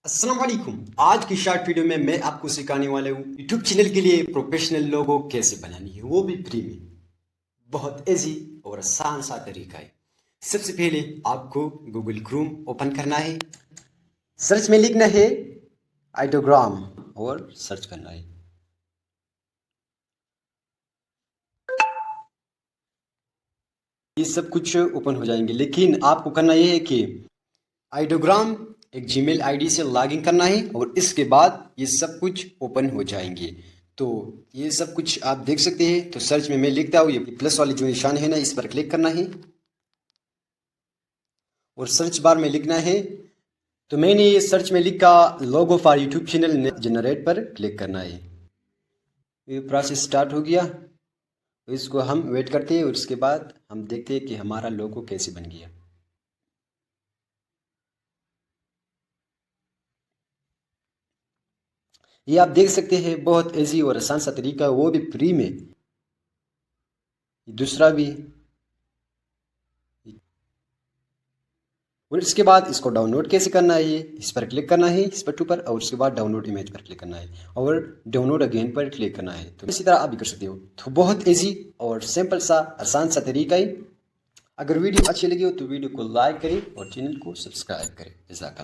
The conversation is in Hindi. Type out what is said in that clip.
अस्सलाम वालेकुम। आज की शॉर्ट वीडियो में मैं आपको सिखाने वाला हूँ यूट्यूब चैनल के लिए प्रोफेशनल लोगो कैसे बनानी है, वो भी फ्री में। बहुत इजी और आसान सा तरीका है। सबसे पहले आपको गूगल क्रोम ओपन करना है, सर्च में लिखना है आइडियोग्राम और सर्च करना है। ये सब कुछ ओपन हो जाएंगे, लेकिन आपको करना ये है कि आइडियोग्राम एक जीमेल आईडी से लॉगिन करना है और इसके बाद ये सब कुछ ओपन हो जाएंगे। तो ये सब कुछ आप देख सकते हैं। तो सर्च में मैं लिखता हूँ, ये प्लस वाली जो निशान है ना, इस पर क्लिक करना है और सर्च बार में लिखना है। तो मैंने ये सर्च में लिखा लोगो फॉर यूट्यूब चैनल जनरेट पर क्लिक करना है। ये प्रोसेस स्टार्ट हो गया। तो इसको हम वेट करते हैं और उसके बाद हम देखते हैं कि हमारा लोगो कैसे बन गया। ये आप देख सकते हैं, बहुत इजी और आसान सा तरीका है, वो भी फ्री में। दूसरा भी, और इसके बाद इसको डाउनलोड कैसे करना है, इस पर क्लिक करना है, इस बटन पर, और उसके बाद डाउनलोड इमेज पर क्लिक करना है और डाउनलोड अगेन पर क्लिक करना है। तो इसी तरह आप भी कर सकते हो। तो बहुत इजी और सिंपल सा आसान सा तरीका है। अगर वीडियो अच्छी लगी हो तो वीडियो को लाइक करें और चैनल को सब्सक्राइब करें। जज़ाकल्लाह।